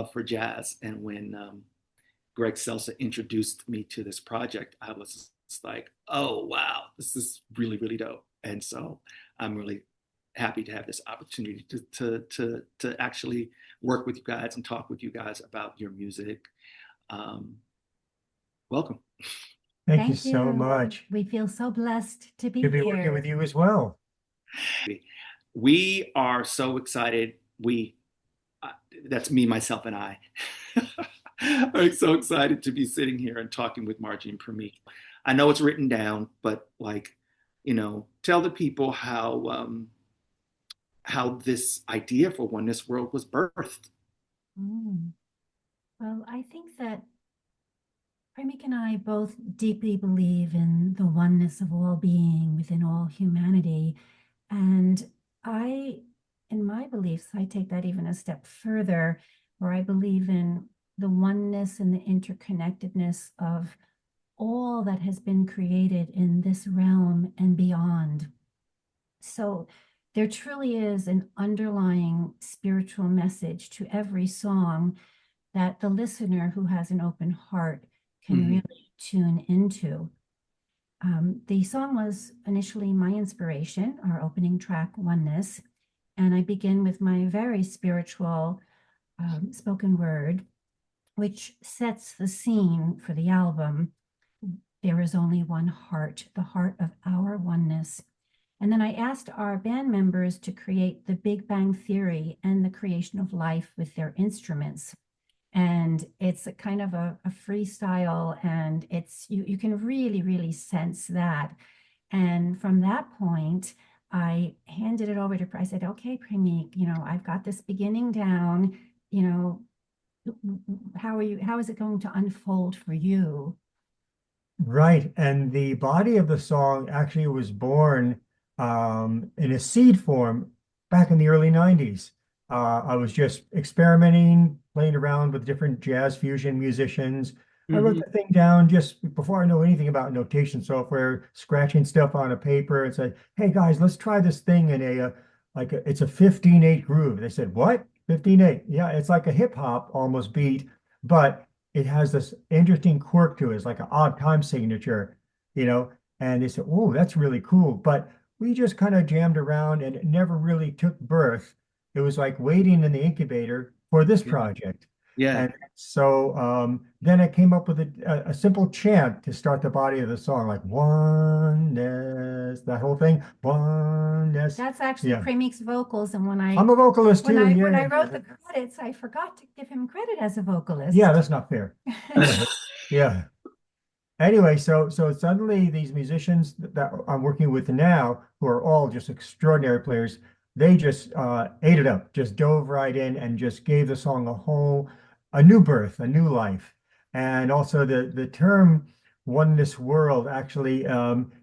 love for jazz. And when Greg Seltzer introduced me to this project, I was just like, oh, wow, this is really, really dope. And so I'm really happy to have this opportunity to actually work with you guys and talk with you guys about your music. Um, Welcome. Thank you Thank so you. much. We feel so blessed to To be be working with here. you as well. We are so excited. Uh, that's me, myself, and I. I'm so excited to be sitting here and talking with Margee and Premik. I know it's written down, but like, tell the people how this idea for Oneness-World was birthed. Mm. Well, I think that Premik and I both deeply believe in the oneness of all being within all humanity. And I, in my beliefs, I take that even a step further, where I believe in the oneness and the interconnectedness of all that has been created in this realm and beyond. So there truly is an underlying spiritual message to every song that the listener who has an open heart can Mhm. really tune into. The song was initially my inspiration, our opening track, Oneness. And I begin with my very spiritual spoken word, which sets the scene for the album. There is only one heart, the heart of our oneness. And then I asked our band members to create the Big Bang Theory and the creation of life with their instruments. And it's a kind of a freestyle, and it's you can really, really sense that. And from that point, I handed it over to I said, okay, Premik, I've got this beginning down, you know, how is it going to unfold for you? Right. And the body of the song actually was born in a seed form back in the early 90s. I was just experimenting, playing around with different jazz fusion musicians. I wrote Mhm. the thing down just before I know anything about notation software, scratching stuff on a paper and said, hey guys, let's try this thing in it's a 15/8 groove. They said, what? 15/8. Yeah, it's like a hip hop almost beat, but it has this interesting quirk to it. It's like an odd time signature, you know. And they said, "Oh, that's really cool." But we just kind of jammed around and it never really took birth. It was like waiting in the incubator for this Yeah. project. Yeah. And so then I came up with a simple chant to start the body of the song, like oneness, that whole thing, oneness. That's actually Yeah, Premik's vocals. And I'm a vocalist when too. I Yeah, wrote the credits, I forgot to give him credit as a yeah, vocalist. that's not fair. Yeah. Anyway, so suddenly these musicians that I'm working with now, who are all just extraordinary players, they just ate it up, just dove right in and just gave the song a new birth, a new life. And also the term oneness world, actually,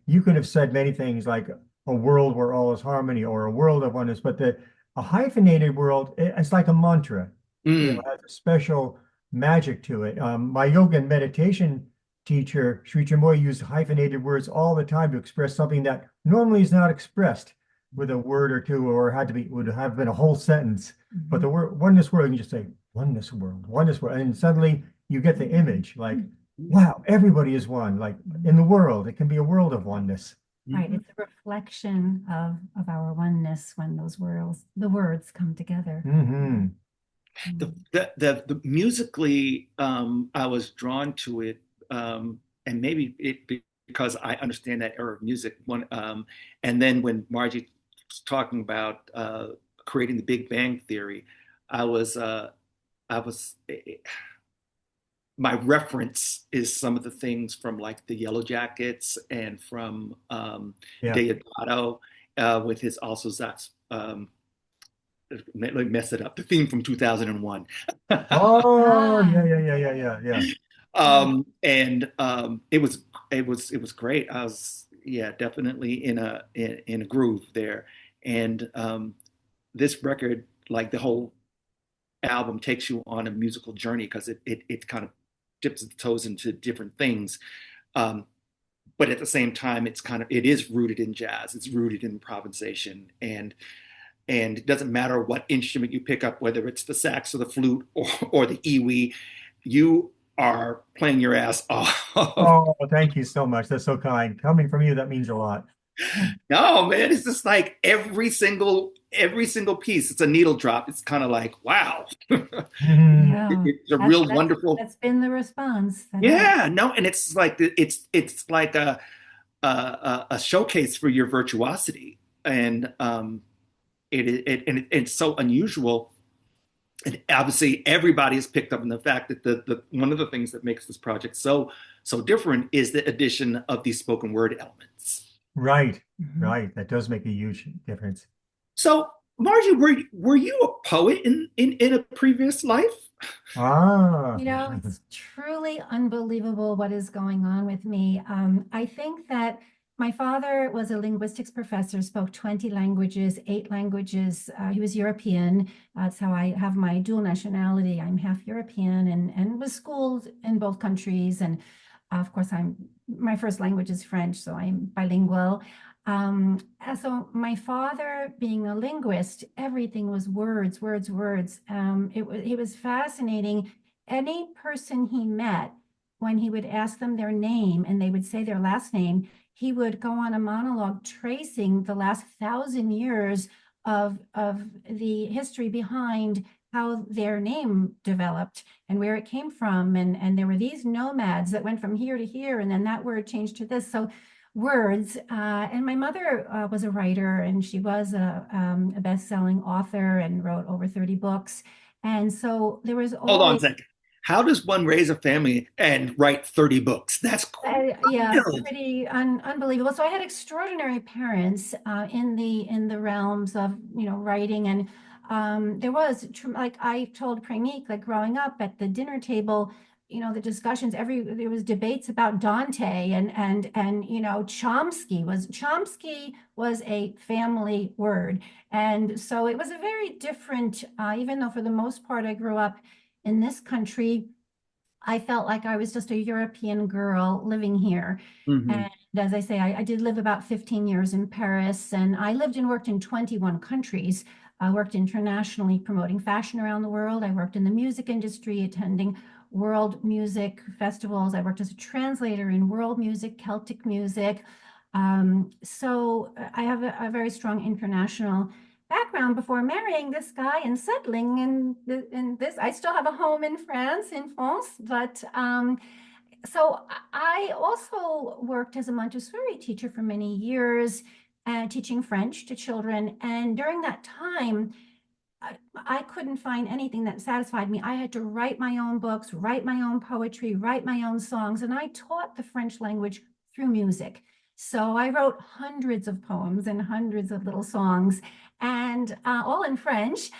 you could have said many things like a world where all is harmony or a world of oneness, but a hyphenated world, it's like a mantra, Mm. has a special magic to it. My yoga and meditation teacher, Sri Chinmoy, used hyphenated words all the time to express something that normally is not expressed with a word or two, or would have been a whole sentence. But the word oneness world, you can just say oneness world, and suddenly you get the image like, wow, everybody is one. Like in the world, it can be a world of oneness. Right. Mhm. It's a reflection of our oneness when the words come together. Hmm. Mm. Musically, I was drawn to it, and maybe because I understand that era of music. And then when Margee was talking about creating the Big Bang Theory, I was, uh, I was, my reference is some of the things from like the Yellow Jackets and from Yeah. Deodato, with his also Zach's. Let me mess it up. The theme from 2001. Oh, yeah, Ah, yeah, yeah, yeah, okay. yeah, yeah. And it was great. I was, yeah, definitely in a groove there. And this record, like the whole album, takes you on a musical journey because it kind of dips its toes into different things. Um, but at the same time, it is rooted in jazz. It's rooted in improvisation, and And it doesn't matter what instrument you pick up, whether it's the sax or the flute or the iwi, you are playing your ass off. Oh, thank you so much. That's so kind. Coming from you, that means a lot. No, man, it's just like every single piece. It's a needle drop. It's kind of like, wow. Mhm. Yeah, It's a real wonderful. that's been the response. That has. Yeah, no, and it's like a showcase for your virtuosity, and it's so unusual. And obviously, everybody has picked up on the fact that the one of the things that makes this project so different is the addition of these spoken word elements. Right, Mhm. right. That does make a huge difference. So, Margie, were you a poet in a previous life? Ah, You know, it's truly unbelievable what is going on with me. I think that my father was a linguistics professor, spoke 20 languages, 8 languages. He was European. That's how I have my dual nationality. I'm half European and was schooled in both countries. And of course, my first language is French, so I'm bilingual. And so my father, being a linguist, everything was words, words, words. It was fascinating. Any person he met, when he would ask them their name and they would say their last name, he would go on a monologue tracing the last 1,000 years of the history behind how their name developed and where it came from. And there were these nomads that went from here to here, and then that word changed to this. So words. And my mother was a writer, and she was a best-selling author and wrote over 30 books. And so there was Hold on a always, second. How does one raise a family and write 30 books? That's yeah, wild. pretty unbelievable. So I had extraordinary parents in the realms of, writing. And there was, like I told Premik, like growing up at the dinner table, the discussions, there was debates about Dante and Chomsky was a family word. And so it was a very different, even though for the most part I grew up in this country, I felt like I was just a European girl living here. Mm-hmm. And as I say, I did live about 15 years in Paris, and I lived and worked in 21 countries. I worked internationally promoting fashion around the world. I worked in the music industry, attending world music festivals. I worked as a translator in world music, Celtic music. So I have a very strong international background before marrying this guy and settling in this. I still have a home in France, but so I also worked as a Montessori teacher for many years, teaching French to children. And during that time, I couldn't find anything that satisfied me. I had to write my own books, write my own poetry, write my own songs, and I taught the French language through music. So I wrote hundreds of poems and hundreds of little songs, and all in French.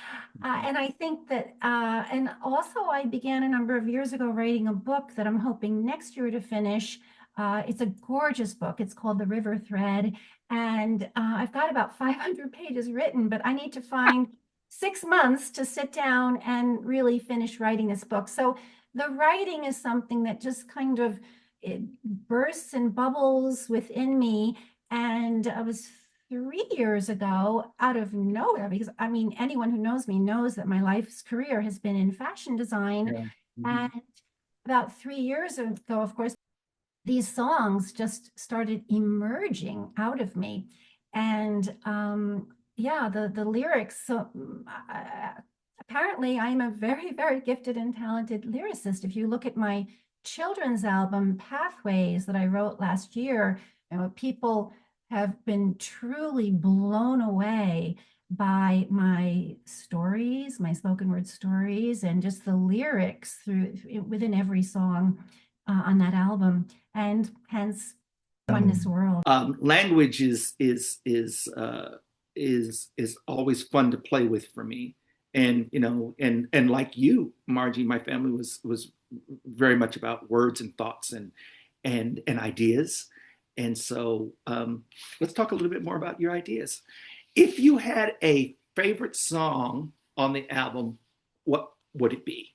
And I think that, and also I began a number of years ago writing a book that I'm hoping next year to finish. It's a gorgeous book. It's called The River Thread. And I've got about 500 pages written, but I need to find 6 months to sit down and really finish writing this book. So the writing is something that just kind of it bursts and bubbles within me. And it was 3 years ago, out of nowhere, because I mean, anyone who knows me knows that my life's career has been in fashion design. Yeah. Mm-hmm. And about 3 years ago, of course, these songs just started emerging out of me. And yeah, the lyrics. So apparently, I'm a very, very gifted and talented lyricist. If you look at my children's album, Pathways, that I wrote last year, people have been truly blown away by my stories, my spoken word stories, and just the lyrics within every song on that album, and hence Oneness-World. Language is always fun to play with for me, and and like you, Margie, my family was very much about words and thoughts and ideas, and so let's talk a little bit more about your ideas. If you had a favorite song on the album, what would it be?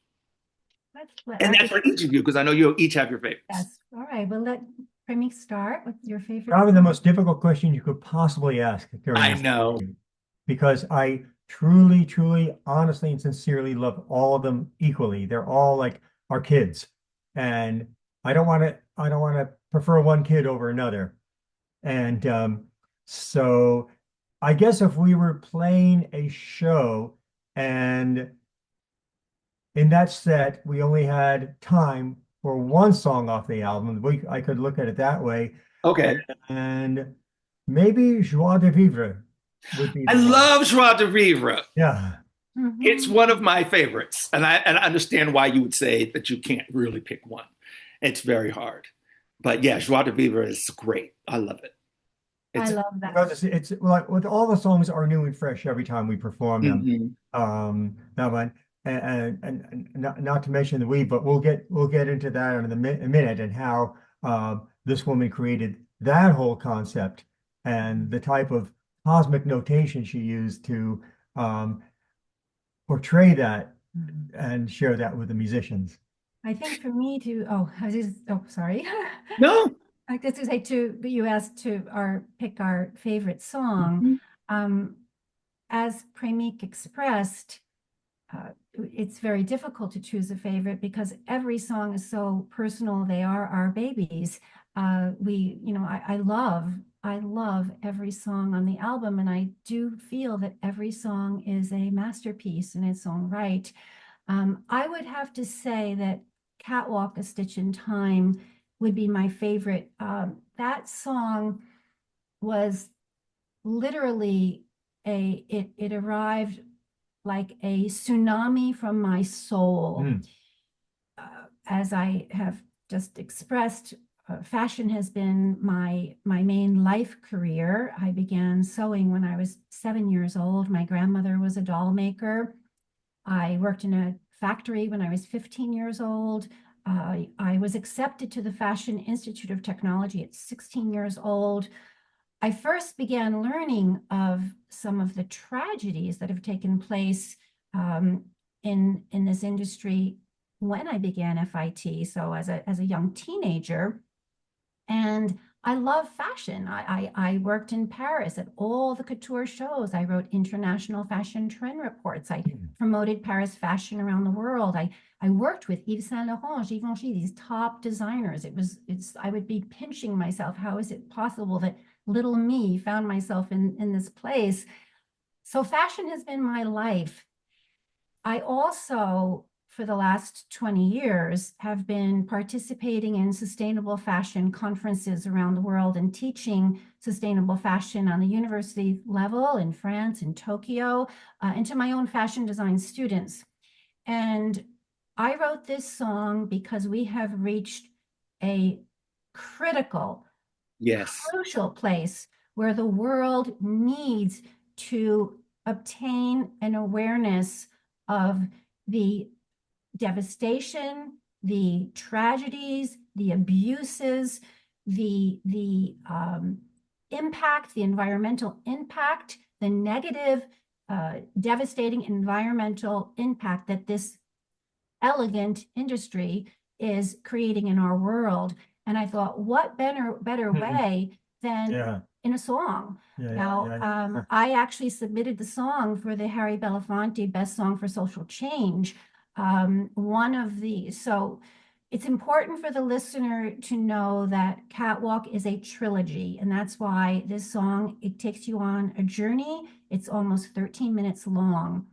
And that's for each of you, because I know you each have your favorites. Yes. All right. Well, let Premik start. What's your favorite probably the song? most difficult question you could possibly ask during I this know. interview. because I truly, truly, honestly, and sincerely love all of them equally. They're all like our kids. And I don't want to prefer one kid over another. And so I guess if we were playing a show and in that set we only had time for one song off the album, I could look at it that way. Okay. And maybe Joie de Vivre would be I the one. love Joie de Vivre. Yeah. It's Mhm. one of my favorites. And I understand why you would say that you can't really pick one. It's very hard. But yeah, Joie de Vivre is great. I love it. I It's love that. Because it's like with all the songs are new and fresh every time we perform them. mhm. That one, and not to mention the we, but we'll get into that in a minute and how this woman created that whole concept and the type of cosmic notation she used to um, portray that Mhm. and share that with the musicians. I think for me to, oh, sorry. No. I guess to say but you asked to pick our favorite song. Mhm. Um, as Premik expressed, it's very difficult to choose a favorite because every song is so personal. They are our babies. I love every song on the album, and I do feel that every song is a masterpiece in its own right. I would have to say that Catwalk, A Stitch in Time would be my favorite. That song was literally it arrived like a tsunami from my soul. Mm. As I have just expressed, fashion has been my main life career. I began sewing when I was 7 years old. My grandmother was a doll maker. I worked in a factory when I was 15 years old. I was accepted to the Fashion Institute of Technology at 16 years old. I first began learning of some of the tragedies that have taken place in this industry when I began FIT, so as a young teenager. And I love fashion. I worked in Paris at all the couture shows. I wrote international fashion trend reports. I promoted Paris fashion around the world. I worked with Yves Saint Laurent, Givenchy, these top designers. I would be pinching myself. How is it possible that little me found myself in this place? So fashion has been my life. I also, for the last 20 years, have been participating in sustainable fashion conferences around the world and teaching sustainable fashion on the university level in France, in Tokyo, and to my own fashion design students. And I wrote this song because we have reached a critical, Yes. crucial place where the world needs to obtain an awareness of the devastation, the tragedies, the abuses, the impact, the environmental impact, the negative, devastating environmental impact that this elegant industry is creating in our world. And I thought, what better way than Yeah. in a song? Yeah. Now, Yeah. I actually submitted the song for the Harry Belafonte Best Song for Social Change. One of these. So it's important for the listener to know that Catwalk is a trilogy, and that's why this song, it takes you on a journey. It's almost 13 minutes long.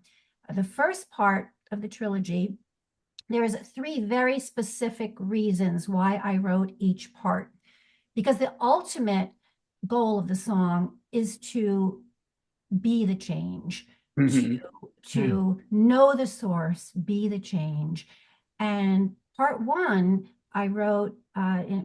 The first part of the trilogy, there's three very specific reasons why I wrote each part. Because the ultimate goal of the song is to be the change, to, Mhm. to know the source, be the change. And part one, I wrote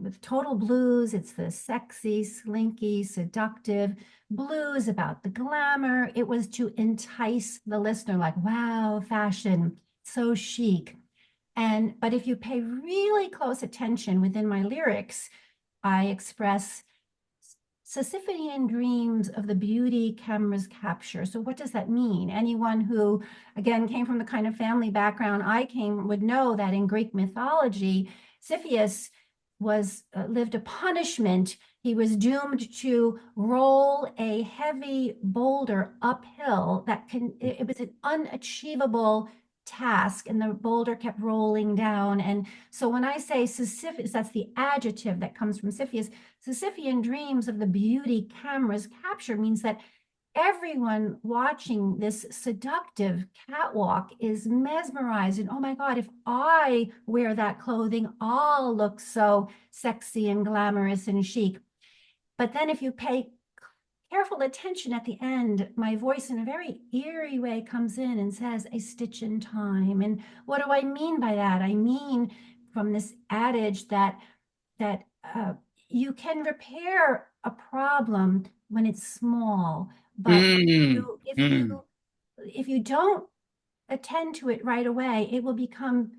with total blues. It's the sexy, slinky, seductive blues about the glamour. It was to entice the listener, like, wow, fashion, so chic. But if you pay really close attention within my lyrics, I express Sisyphean dreams of the beauty cameras capture. So what does that mean? Anyone who, again, came from the kind of family background I came would know that in Greek mythology, Sisyphus was lived a punishment. He was doomed to roll a heavy boulder uphill it was an unachievable task, and the boulder kept rolling down. And so when I say Sisyphus, that's the adjective that comes from Sisyphus. Sisyphean dreams of the beauty cameras capture means that everyone watching this seductive catwalk is mesmerized. And oh my God, if I wear that clothing, I'll look so sexy and glamorous and chic. But then if you pay careful attention at the end, my voice in a very eerie way comes in and says, a stitch in time. And what do I mean by that? I mean from this adage that you can repair a problem when it's small, but if you don't attend to it right away, it will become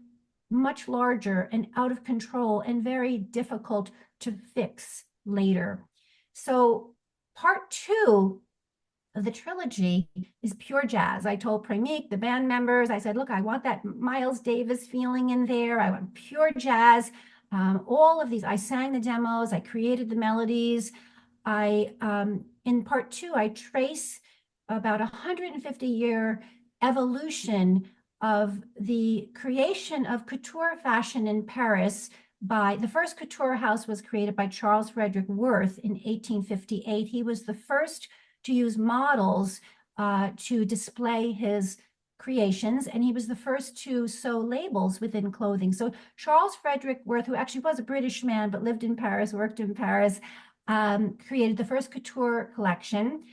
much larger and out of control and very difficult to fix later. So part 2 of the trilogy is pure jazz. I told Premik, the band members, I said, look, I want that Miles Davis feeling in there. I want pure jazz. All of these, I sang the demos, I created the melodies. In part 2, I trace about 150-year evolution of the creation of couture fashion in Paris. The first couture house was created by Charles Frederick Worth in 1858. He was the first to use models to display his creations, and he was the first to sew labels within clothing. So Charles Frederick Worth, who actually was a British man but lived in Paris, worked in Paris, created the first couture collection.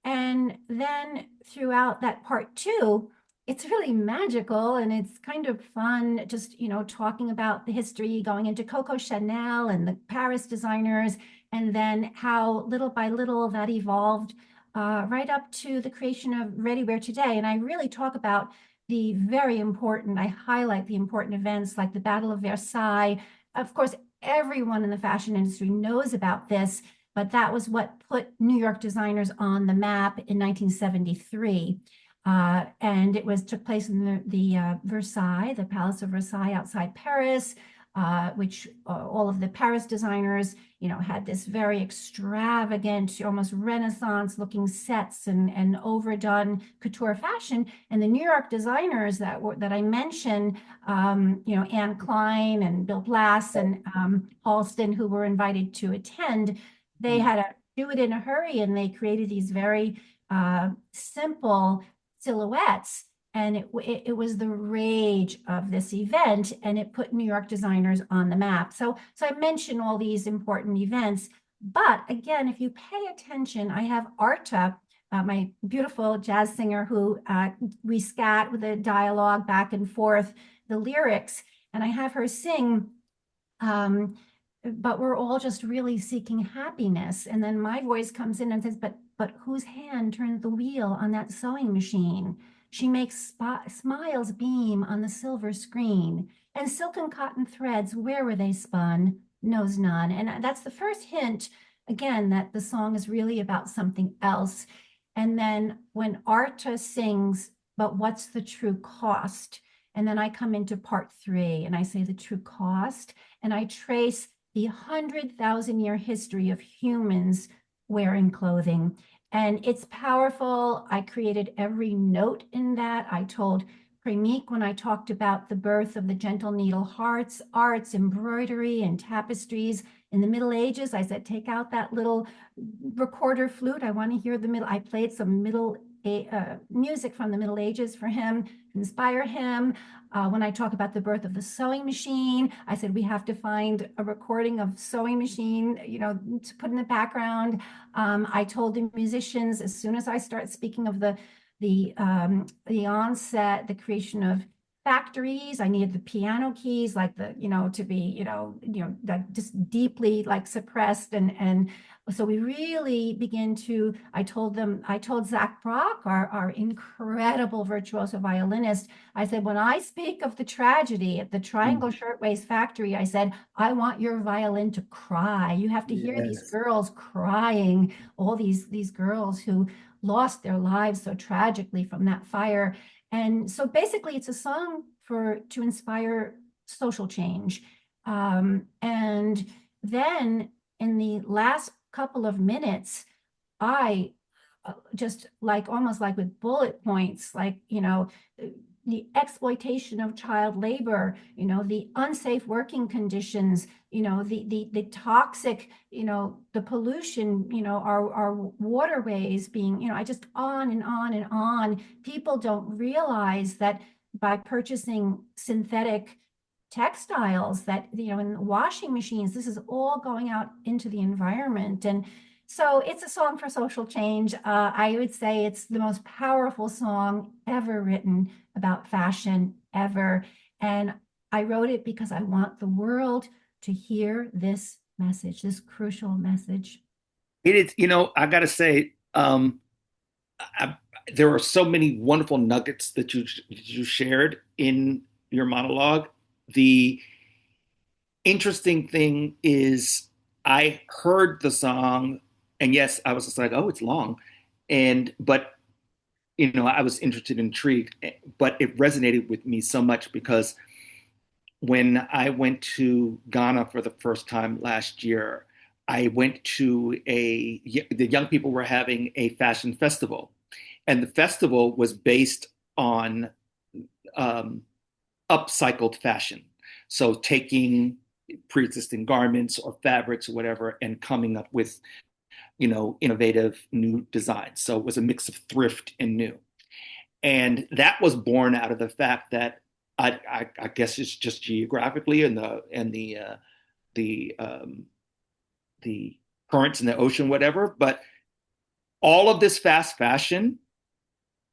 And then throughout that part 2, it's really magical, and it's kind of fun just, talking about the history, going into Coco Chanel and the Paris designers, and then how little by little that evolved right up to the creation of ready-wear today. And I really talk about I highlight the important events like the Battle of Versailles. Of course, everyone in the fashion industry knows about this, but that was what put New York designers on the map in 1973. And it took place in the Versailles, the Palace of Versailles outside Paris, which all of the Paris designers, had this very extravagant, almost Renaissance-looking sets and overdone couture fashion. And the New York designers that I mentioned, Anne Klein and Bill Blass and Halston, who were invited to attend, they had to do it in a hurry, and they created these very simple silhouettes. And it was the rage of this event, and it put New York designers on the map. So I mention all these important events. But again, if you pay attention, I have Arta, my beautiful jazz singer, who we scat with a dialogue back and forth, the lyrics, and I have her sing, but we're all just really seeking happiness. And then my voice comes in and says, but whose hand turned the wheel on that sewing machine? She makes smiles beam on the silver screen. And silken cotton threads, where were they spun? Knows none. And that's the first hint, again, that the song is really about something else. And then when Arta sings, but what's the true cost? And then I come into part 3 and I say the true cost, and I trace the 100,000-year history of humans wearing clothing. And it's powerful. I created every note in that. I told Premik, when I talked about the birth of the gentle needle hearts, arts, embroidery, and tapestries in the Middle Ages, I said, take out that little recorder flute. I want to hear I played some music from the Middle Ages for him, to inspire him. When I talk about the birth of the sewing machine, I said we have to find a recording of sewing machine, to put in the background. I told the musicians, as soon as I start speaking of the onset, the creation of factories, I needed the piano keys, like to be, just deeply suppressed. And so we really begin to, I told Zach Brock, our incredible virtuoso violinist, I said, when I speak of the tragedy at the Triangle Shirtwaist Factory, I said, I want your violin to cry. You have to hear these girls crying, all these girls who lost their lives so tragically from that fire. And so basically it's a song to inspire social change. And then in the last couple of minutes, I just like almost like with bullet points, like, the exploitation of child labor, the unsafe working conditions, the toxic, the pollution, our waterways being, I just on and on and on. People don't realize that by purchasing synthetic textiles that, in washing machines, this is all going out into the environment. And so it's a song for social change. I would say it's the most powerful song ever written about fashion ever. And I wrote it because I want the world to hear this message, this crucial message. It is, I gotta say, I, there are so many wonderful nuggets that you shared in your monologue. The interesting thing is, I heard the song, and yes, I was just like, oh, it's long, but I was interested, intrigued, but it resonated with me so much because when I went to Ghana for the first time last year, I went to the young people were having a fashion festival, and the festival was based on um, upcycled fashion. So taking pre-existing garments or fabrics or whatever and coming up with, innovative new designs. So it was a mix of thrift and new. And that was born out of the fact that I guess it's just geographically and the the currents in the ocean, whatever. But all of this fast fashion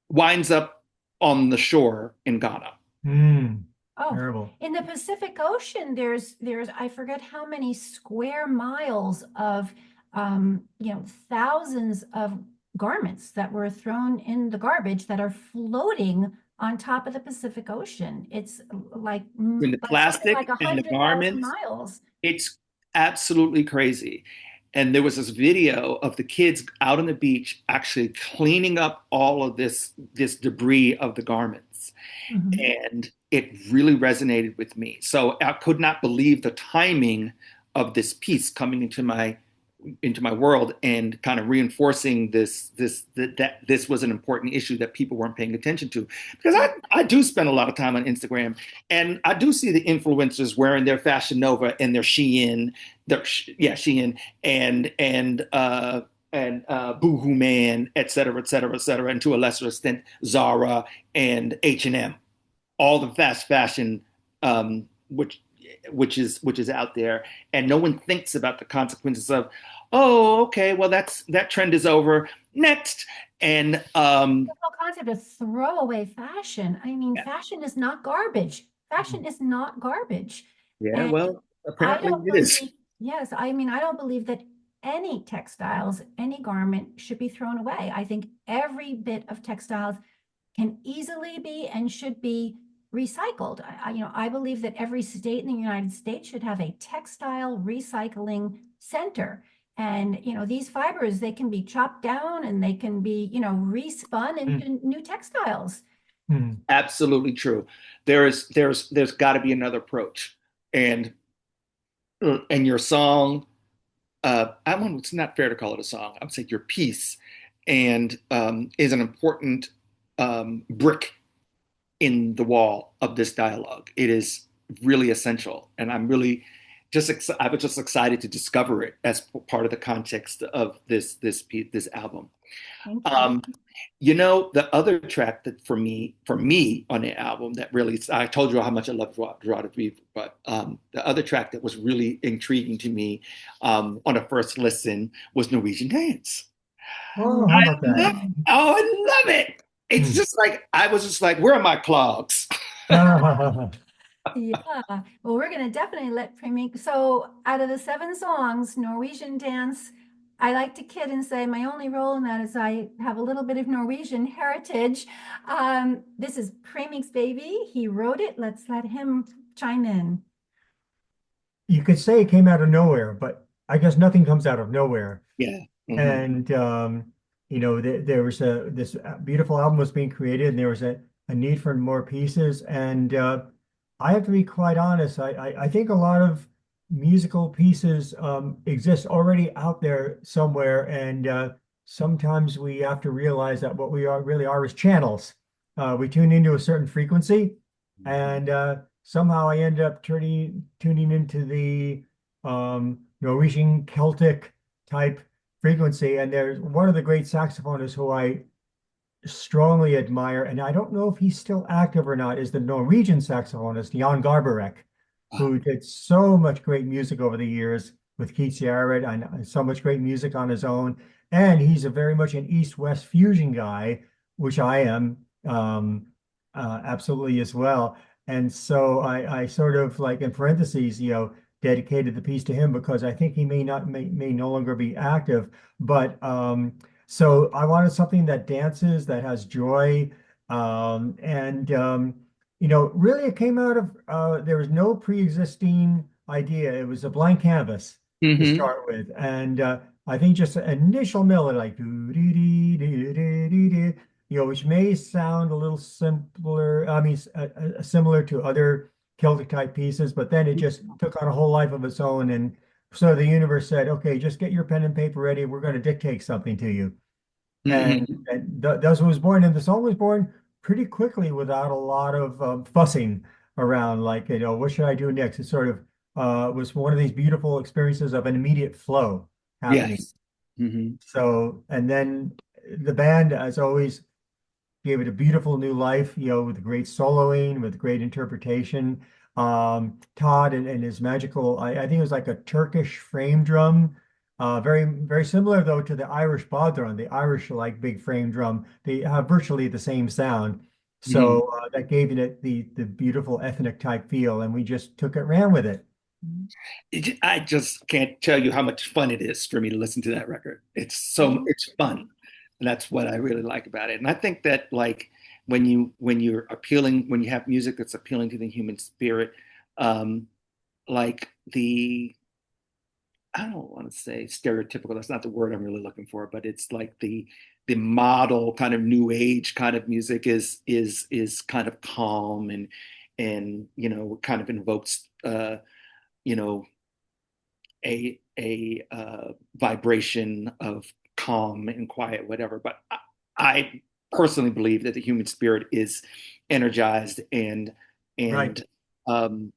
winds up on the shore in Ghana. Oh, Terrible. in the Pacific Ocean, there's I forget how many square miles of thousands of garments that were thrown in the garbage that are floating on top of the Pacific Ocean. It's In the like something plastic like a and the 100,000 garments, miles. it's absolutely crazy. And there was this video of the kids out on the beach actually cleaning up all of this debris of the garments. Mhm. And it really resonated with me. So I could not believe the timing of this piece coming into my world and kind of reinforcing that this was an important issue that people weren't paying attention to, because I do spend a lot of time on Instagram, and I do see the influencers wearing their Fashion Nova and their Shein, Shein, and Boohoo Man, et cetera, et cetera, et cetera, and to a lesser extent Zara and H&M, all the fast fashion, which is out there, and no one thinks about the consequences of, oh, okay, well that trend is over. Next, and The whole concept of throwaway fashion. I mean, yeah, fashion is not garbage. Fashion is not garbage. yeah, And well, I apparently don't it is. believe, yes, I mean, I don't believe that any textiles, any garment should be thrown away. I think every bit of textiles can easily be and should be recycled. I believe that every state in the United States should have a textile recycling center. And, these fibers, they can be chopped down and they can be, respun Mm. into new textiles. Mm. Absolutely true. There's got to be another approach, and your song, it's not fair to call it a song. I would say your piece, and is an important brick in the wall of this dialogue. It is really essential, and I'm really I was just excited to discover it as part of the context of this album. Thank you. Um, the other track that for me on the album that really, I told you how much I love Joie de Vivre, but the other track that was really intriguing to me on a first listen was Norwegian Dance. Oh, how I about that? love, oh, I love it. It's Mm. just like, I was just like, where are my clogs? Yeah, well, we're going to definitely let Premik. So, out of the 7 songs, Norwegian Dance, I like to kid and say my only role in that is I have a little bit of Norwegian heritage. This is Premik's baby. He wrote it. Let's let him chime in. You could say it came out of nowhere, but I guess nothing comes out of nowhere. Yeah. Hmm. And there was this beautiful album was being created, and there was a need for more pieces. And I have to be quite honest. I think a lot of musical pieces exist already out there somewhere, and sometimes we have to realize that what we are really are is channels. We tune into a certain frequency, Mhm. and somehow I end up tuning into the Norwegian Celtic type frequency. And there's one of the great saxophonists who I strongly admire, and I don't know if he's still active or not, is the Norwegian saxophonist Jan Garbarek, Ah, who did so much great music over the years with Keith Jarrett and so much great music on his own. And he's a very much an East-West fusion guy, which I am absolutely as well. And so I sort of like in parentheses, dedicated the piece to him because I think he may no longer be active, but so I wanted something that dances, that has joy, and really it came out of there was no pre-existing idea. It was a blank canvas to hmm. start with, and I think just an initial melody like doo dee dee dee dee dee dee, which may sound a little simpler. I mean, similar to other Celtic type pieces, but then it just took on a whole life of its own, and so the universe said, "Okay, just get your pen and paper ready. We're going to dictate something to you." And, Hmm. thus was born. And the song was born pretty quickly without a lot of fussing around, like, what should I do next? It sort of was one of these beautiful experiences of an immediate flow happening. Yes. Hmm. So, and then the band, as always, gave it a beautiful new life, with great soloing, with great interpretation. Todd and his magical, I think it was like a Turkish frame drum, very, very similar though to the Irish bodhran, the Irish like big frame drum. They have virtually the same sound. Hmm. So that gave it the beautiful ethnic type feel, and we just took it, ran with it. I just can't tell you how much fun it is for me to listen to that record. Mhm. It's fun. And that's what I really like about it. And I think that like when you're appealing, when you have music that's appealing to the human spirit, um, like the I don't want to say stereotypical, that's not the word I'm really looking for, but it's like the model kind of new age kind of music is kind of calm and kind of invokes you know a vibration of calm and quiet, whatever. But I personally believe that the human spirit is energized Right, and um,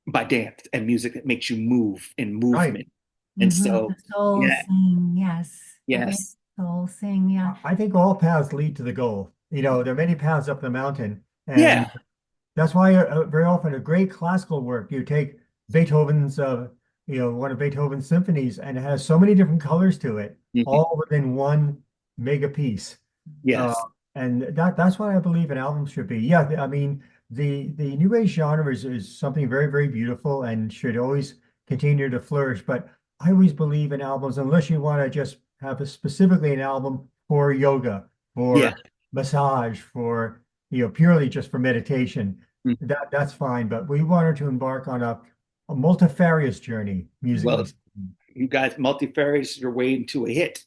by dance and music that makes you move in right. movement. And Mhm. so, The soul yeah, sing, yes. That makes yes, the soul sing, yeah. I think all paths lead to the goal. There are many paths up the mountain, and yeah, that's why very often a great classical work, you take Beethoven's, one of Beethoven's symphonies, and it has so many different colors to it, mhm, all within one mega piece. Uh, yes, and that's what I believe an album should be. Yeah, I mean, the new age genre is something very, very beautiful and should always continue to flourish. But I always believe in albums, unless you want to just have specifically an album for yoga, yeah. for massage, for purely just for meditation. Mm. That's fine. But we wanted to embark on a multifarious journey, musically Well, speaking. you guys multifarious your way into a hit.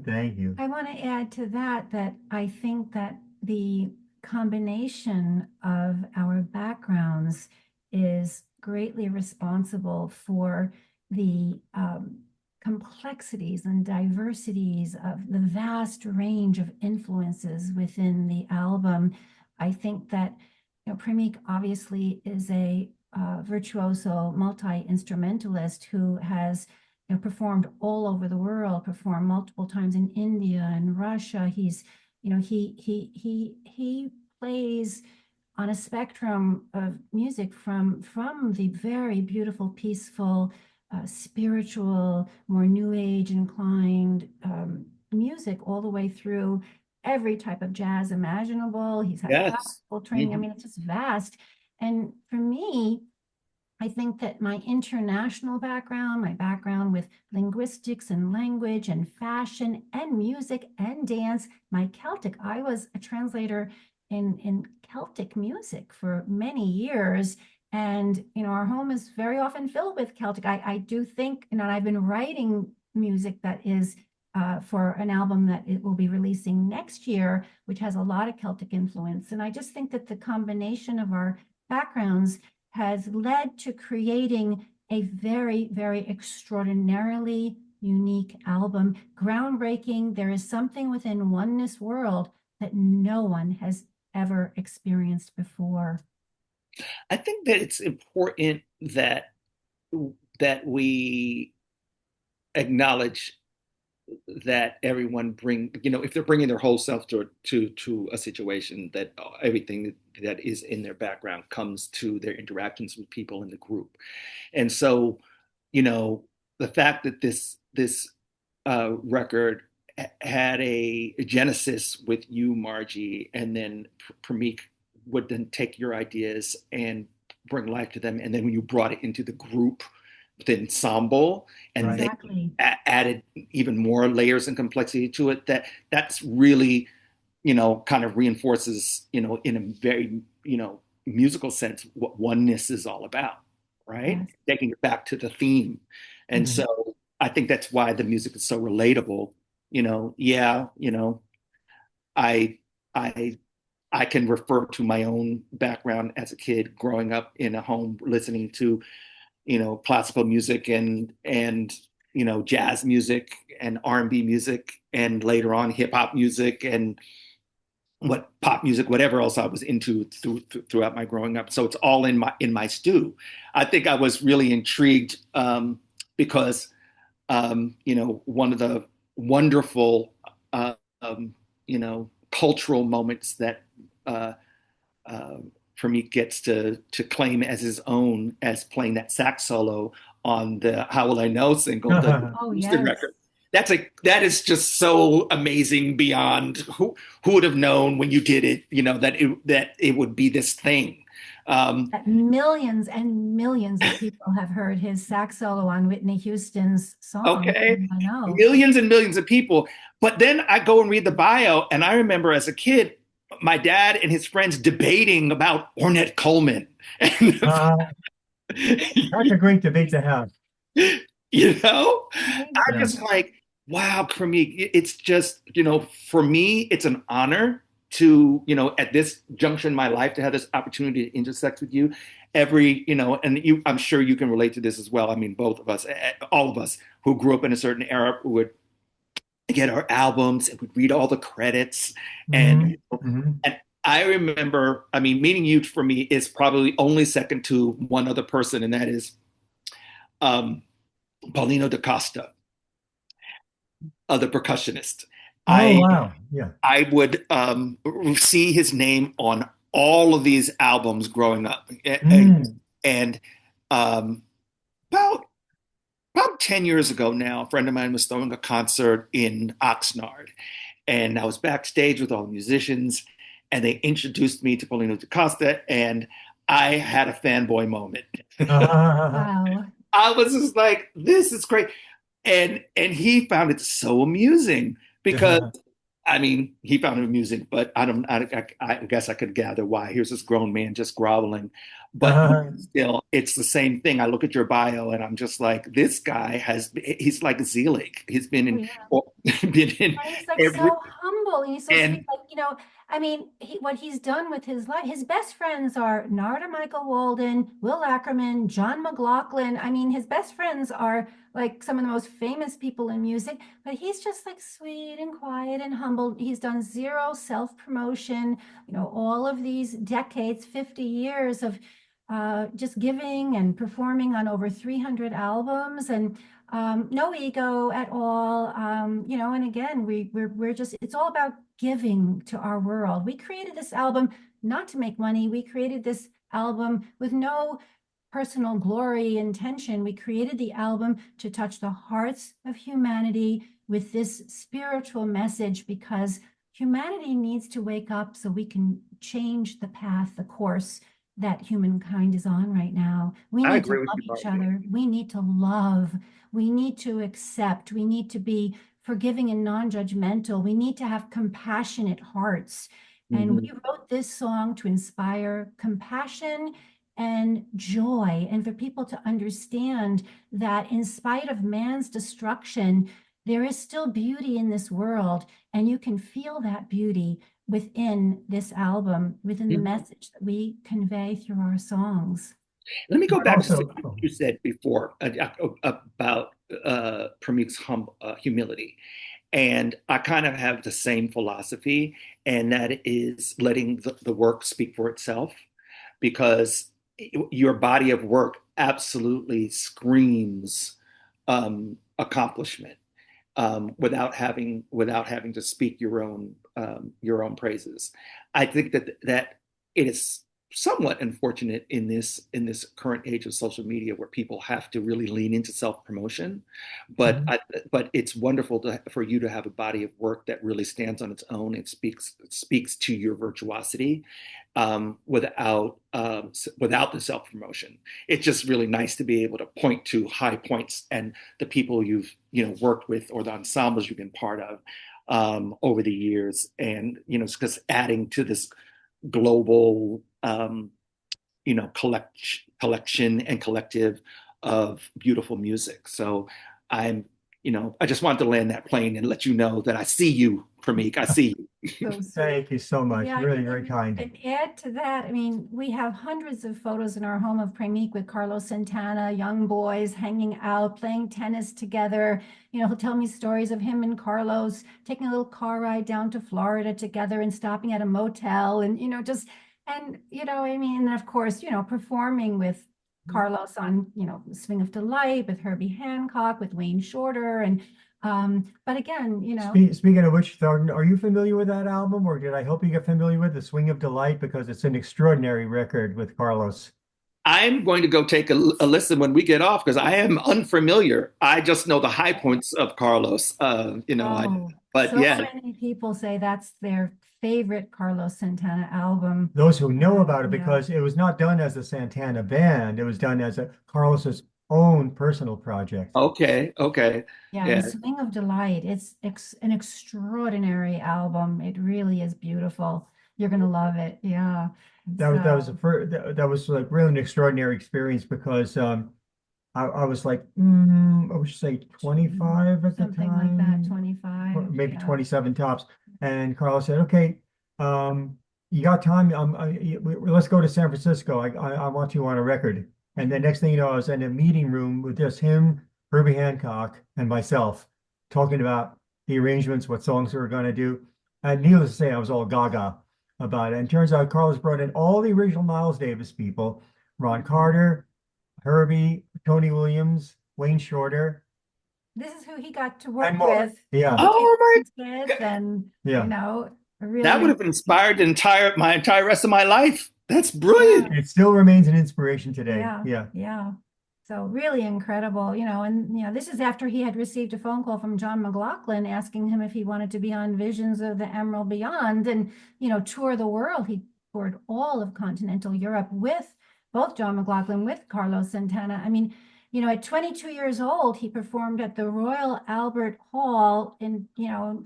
Thank you. I want to add to that that I think that the combination of our backgrounds is greatly responsible for the complexities and diversities of the vast range of influences within the album. I think that Premik obviously is a virtuoso multi-instrumentalist who has performed all over the world, performed multiple times in India and Russia. He plays on a spectrum of music from the very beautiful, peaceful, spiritual, more new age inclined music, all the way through every type of jazz imaginable. He's had Yes. classical training. I Mhm. mean, it's just vast. And for me, I think that my international background, my background with linguistics and language and fashion and music and dance, my Celtic, I was a translator in Celtic music for many years. And, our home is very often filled with Celtic. I do think, and I've been writing music that is for an album that it will be releasing next year, which has a lot of Celtic influence. And I just think that the combination of our backgrounds has led to creating a very, very extraordinarily unique album, groundbreaking. There is something within Oneness-World that no one has ever experienced before. I think that it's important that we acknowledge that everyone if they're bringing their whole self to a situation, that everything that is in their background comes to their interactions with people in the group. And so, the fact that this record had a genesis with you, Margee, and then Premik would then take your ideas and bring life to them, and then when you brought it into the group, the ensemble, and Right. Exactly. they added even more layers and complexity to it, that's really, kind of reinforces, in a very, musical sense, what oneness is all about, right? Yes. Taking it back to the theme. And Mhm. so I think that's why the music is so relatable. Yeah, I I I can refer to my own background as a kid growing up in a home listening to, classical music and jazz music and R&B music, and later on hip hop music and what pop music, whatever else I was into throughout my growing up. So it's all in my stew. I think I was really intrigued because one of the wonderful cultural moments that uh, uh, for me gets to claim as his own, as playing that sax solo on the "How Will I Know" single, the Oh, Houston yes. record. That is just so amazing beyond who would have known when you did it, that it would be this thing. That millions and millions of people have heard his sax solo on Whitney Houston's song, Okay, I know. millions and millions of people. But then I go and read the bio, and I remember as a kid, my dad and his friends debating about Ornette Coleman. And Uh, that's a great debate to have. I'm Yeah. just like, wow, Premik, it's just, for me, it's an honor to, at this junction in my life, to have this opportunity to intersect with you. And I'm sure you can relate to this as well. I mean, both of us, all of us who grew up in a certain era would get our albums and we'd read all the credits. Mhm. And, Mhm. and I remember, I mean, meeting you for me is probably only second to one other person, and that is um, Paulino da Costa, the percussionist. Oh, I wow. Yeah. I would see his name on all of these albums growing up, Mm. and um, about 10 years ago now, a friend of mine was throwing a concert in Oxnard, and I was backstage with all the musicians, and they introduced me to Paulino da Costa, and I had a fanboy moment. Wow. I was just like, "This is great," and he found it so amusing because I mean, he found it amusing, but I guess I could gather why. Here's this grown man just groveling, but still, it's the same thing. I look at your bio, and I'm just like, this guy he's like Zelig. He's been Oh, in, yeah. been in And he's like every, so humble and he's so sweet. and Like, I mean, what he's done with his life, his best friends are Narada Michael Walden, Will Ackerman, John McLaughlin. I mean, his best friends are like some of the most famous people in music, but he's just like sweet and quiet and humble. He's done zero self-promotion, all of these decades, 50 years of just giving and performing on over 300 albums, and no ego at all. And again, we're just, it's all about giving to our world. We created this album not to make money. We created this album with no personal glory intention. We created the album to touch the hearts of humanity with this spiritual message, because humanity needs to wake up so we can change the path, the course that humankind is on right now. We I need to agree with love you, each Margie. other. We need to love. We need to accept. We need to be forgiving and non-judgmental. We need to have compassionate hearts. And Mhm. we wrote this song to inspire compassion and joy, and for people to understand that in spite of man's destruction, there is still beauty in this world, and you can feel that beauty within this album, within the message that we convey through our songs. Let me go But back to also, something you said before about Premik's humility. And I kind of have the same philosophy, and that is letting the work speak for itself, because your body of work absolutely screams accomplishment, without having to speak your own praises. I think that it is somewhat unfortunate in this current age of social media, where people have to really lean into self promotion. But mhm. but it's wonderful for you to have a body of work that really stands on its own and speaks to your virtuosity, without the self promotion. It's just really nice to be able to point to high points and the people you've worked with, or the ensembles you've been part of over the years, and it's just adding to this global collection and collective of beautiful music. So I'm I just wanted to land that plane and let you know that I see you, Premik. I see you. So sweet. Thank you so much. Yeah, Really, very kind. and add to that, I mean, we have hundreds of photos in our home of Premik with Carlos Santana, young boys hanging out, playing tennis together. He'll tell me stories of him and Carlos taking a little car ride down to Florida together and stopping at a motel, and I mean, and of course, performing with Carlos on, Swing of Delight, with Herbie Hancock, with Wayne Shorter, and but again, Speaking of which, Thornton, are you familiar with that album, or did I help you get familiar with The Swing of Delight? Because it's an extraordinary record with Carlos. I'm going to go take a listen when we get off, because I am unfamiliar. I just know the high points of Carlos. oh, But so yeah, many people say that's their favorite Carlos Santana album. Those who know about it, Yeah. because it was not done as a Santana band, it was done as a Carlos's own personal project. okay, okay, Yeah, and yeah. Swing of Delight, it's an extraordinary album. It really is beautiful. You're gonna love it. Yeah. That was So that was like really an extraordinary experience, because I was like, I would say 25 at the something like that, time, 25. maybe Yeah. 27 tops. And Carlos said, "Okay, you got time? Let's go to San Francisco. I want you on a record." And the next thing you know, I was in a meeting room with just him, Herbie Hancock, and myself, talking about the arrangements, what songs we were going to do. And needless to say, I was all gaga about it. And turns out Carlos brought in all the original Miles Davis people: Ron Carter, Herbie, Tony Williams, Wayne Shorter, This is who he got to and work more. with, Yeah, Oh my with, and yeah. That would really, have inspired my entire rest of my life. That's yeah. brilliant. It still remains an inspiration today. Yeah, Yeah. yeah. So really incredible, and this is after he had received a phone call from John McLaughlin asking him if he wanted to be on Visions of the Emerald Beyond and, tour the world. He toured all of continental Europe with both John McLaughlin, with Carlos Santana. I mean, at 22 years old, he performed at the Royal Albert Hall in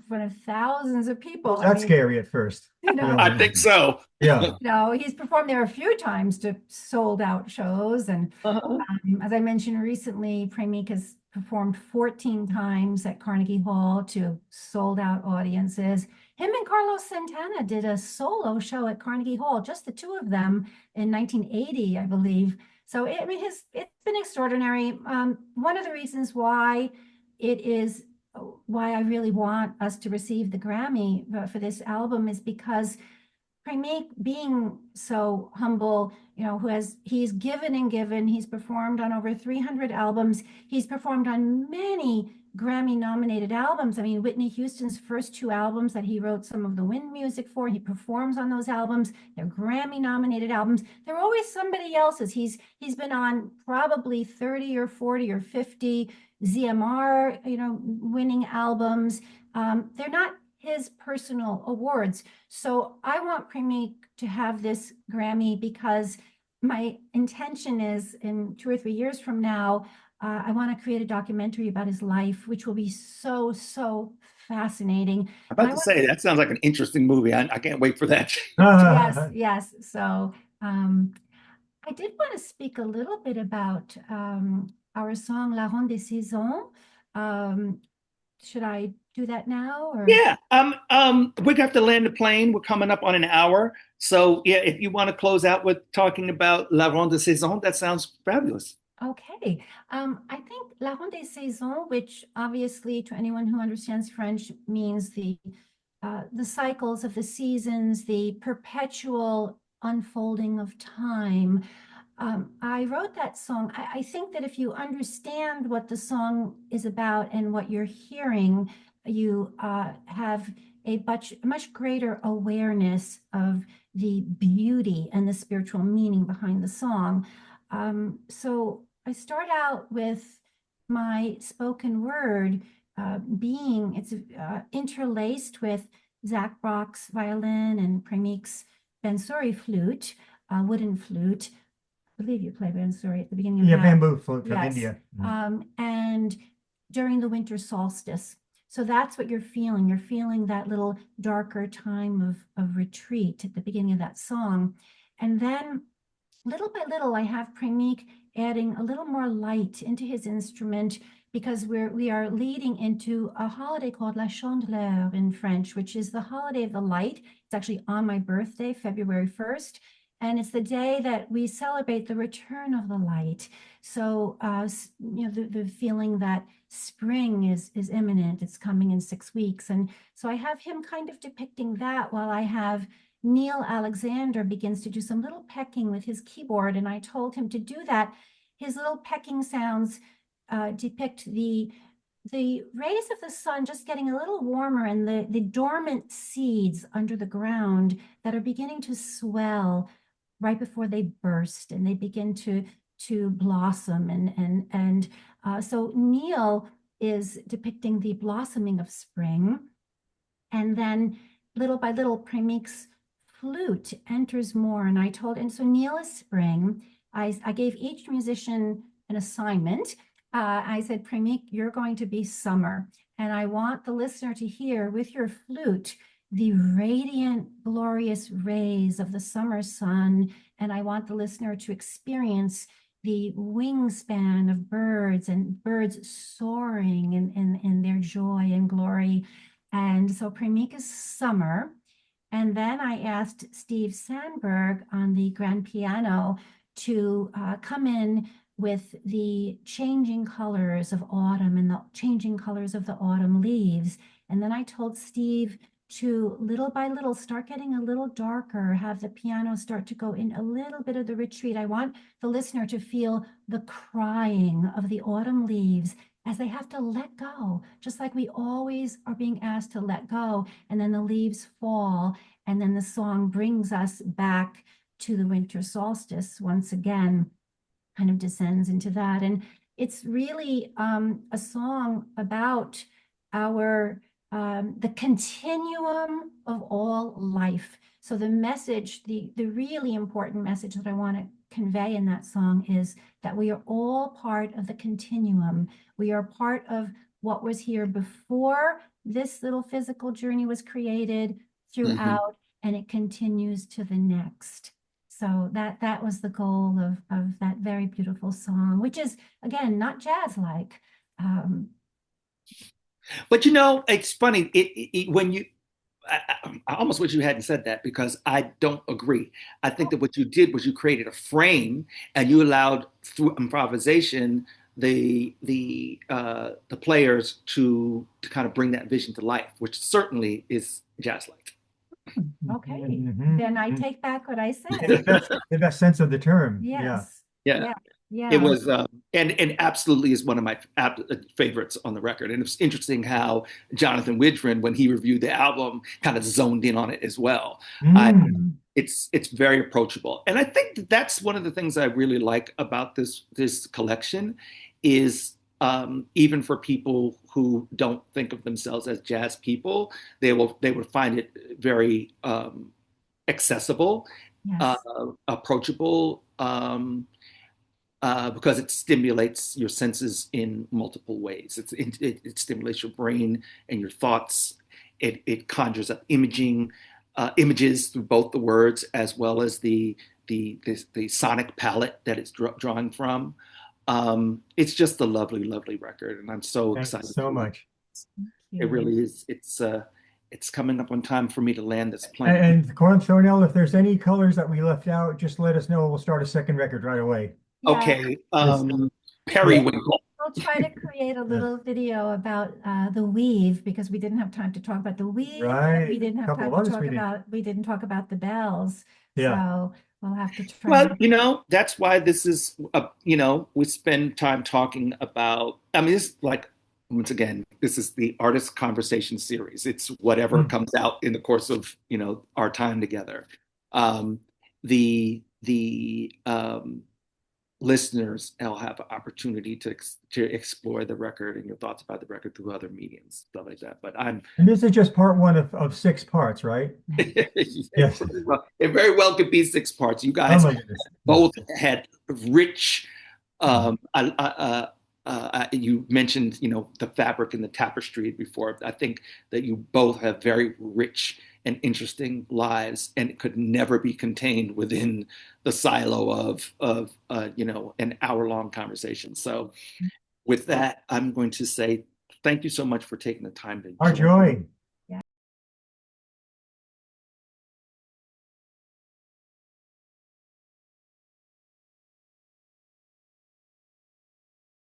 front of thousands of people. I That's mean, scary at first. I think so. Yeah. he's performed there a few times to sold out shows. And Uh-huh. as I mentioned recently, Premik has performed 14 times at Carnegie Hall to sold out audiences. Him and Carlos Santana did a solo show at Carnegie Hall, just the two of them, in 1980, I believe. So it's been extraordinary. One of the reasons why I really want us to receive the Grammy for this album is because Premik, being so humble, he's given and given. He's performed on over 300 albums. He's performed on many Grammy nominated albums. I mean, Whitney Houston's first two albums that he wrote some of the wind music for, he performs on those albums. They're Grammy nominated albums. They're always somebody else's. He's been on probably 30 or 40 or 50 ZMR, winning albums. They're not his personal awards. So I want Premik to have this Grammy because my intention is in 2 or 3 years from now, I want to create a documentary about his life, which will be so, so fascinating. I'm And about to say that sounds like an interesting movie. I can't wait for that. yes, yes. So I did want to speak a little bit about our song La Ronde des Saisons. should I do that now or? Yeah. We're gonna have to land the plane. We're coming up on an hour. So yeah, if you want to close out with talking about La Ronde de Saison, that sounds fabulous. Okay. I think La Ronde des Saisons, which obviously to anyone who understands French means the cycles of the seasons, the perpetual unfolding of time. I wrote that song. I think that if you understand what the song is about and what you're hearing, you have a much greater awareness of the beauty and the spiritual meaning behind the song. So I start out with my spoken word it's interlaced with Zach Brock's violin and Premik's Bensuri flute, wooden flute. I believe you play Bensuri at the beginning of Yeah, that. bamboo flute from Yes. India. And during the winter solstice. So that's what you're feeling. You're feeling that little darker time of retreat at the beginning of that song. And then little by little, I have Premik adding a little more light into his instrument because we are leading into a holiday called La Chandeleur in French, which is the holiday of the light. It's actually on my birthday, February 1st. And it's the day that we celebrate the return of the light. So, the feeling that spring is imminent, it's coming in 6 weeks. And so I have him kind of depicting that while I have Neil Alexander begins to do some little pecking with his keyboard, and I told him to do that. His little pecking sounds depict the rays of the sun just getting a little warmer and the dormant seeds under the ground that are beginning to swell right before they burst and they begin to blossom and so Neil is depicting the blossoming of spring, and then little by little Premik's flute enters more. And I told, and so Neil is spring. I gave each musician an assignment. I said, Premik, you're going to be summer. And I want the listener to hear with your flute the radiant, glorious rays of the summer sun. And I want the listener to experience the wingspan of birds and birds soaring in their joy and glory. And so Premik is summer. And then I asked Steve Sandberg on the grand piano to come in with the changing colors of autumn and the changing colors of the autumn leaves. And then I told Steve to little by little start getting a little darker, have the piano start to go in a little bit of the retreat. I want the listener to feel the crying of the autumn leaves as they have to let go, just like we always are being asked to let go. And then the leaves fall, and then the song brings us back to the winter solstice once again, kind of descends into that. And it's really a song about our the continuum of all life. So the message, the really important message that I want to convey in that song is that we are all part of the continuum. We are part of what was here before this little physical journey was created throughout, and it continues to the next. So that was the goal of that very beautiful song, which is again not jazz-like. But it's funny. When I almost wish you hadn't said that because I don't agree. I think that what you did was you created a frame and you allowed through improvisation the players to kind of bring that vision to life, which certainly is jazz-like. Okay, Mhm. then I take back what I In the said. best sense of the term. Yeah. Yes. Yeah. Yeah. It was, and absolutely is one of my favorites on the record. And it's interesting how Jonathan Widgren, when he reviewed the album, kind of zoned in on it as well. It's very approachable, and I think that's one of the things I really like about this collection is even for people who don't think of themselves as jazz people, they would find it very accessible, Yes. approachable. Because it stimulates your senses in multiple ways. It stimulates your brain and your thoughts. It conjures up images through both the words as well as the sonic palette that it's drawing from. It's just a lovely, lovely record, and I'm so Thank you excited so for much. It you. really is. It's coming up on time for me to land this plane. And Thornell, if there's any colors that we left out, just let us know. We'll start a second record right away. Yeah, Okay, Yes. periwinkle. we'll try to create a little video about the weave because we didn't have time to talk about the weave. Right. We didn't have Couple time of to others talk we didn't. about, we didn't talk about the bells. Yeah. So we'll have to try. Well, you know, that's why this is, you know, we spend time talking about, I mean, this like, once again, this is the artist conversation series. It's whatever comes out in the course of, you know, our time together. The listeners will have an opportunity to explore the record and your thoughts about the record through other mediums, stuff like that. But I'm And this is just part one of 6 parts, right? Yes. it very well could be 6 parts. You Oh guys my goodness. both had rich. You mentioned, you know, the fabric and the tapestry before. I think that you both have very rich and interesting lives, and it could never be contained within the silo of you know, an hour-long conversation. So, with that, I'm going to say thank you so much for taking the time to Our join. joy.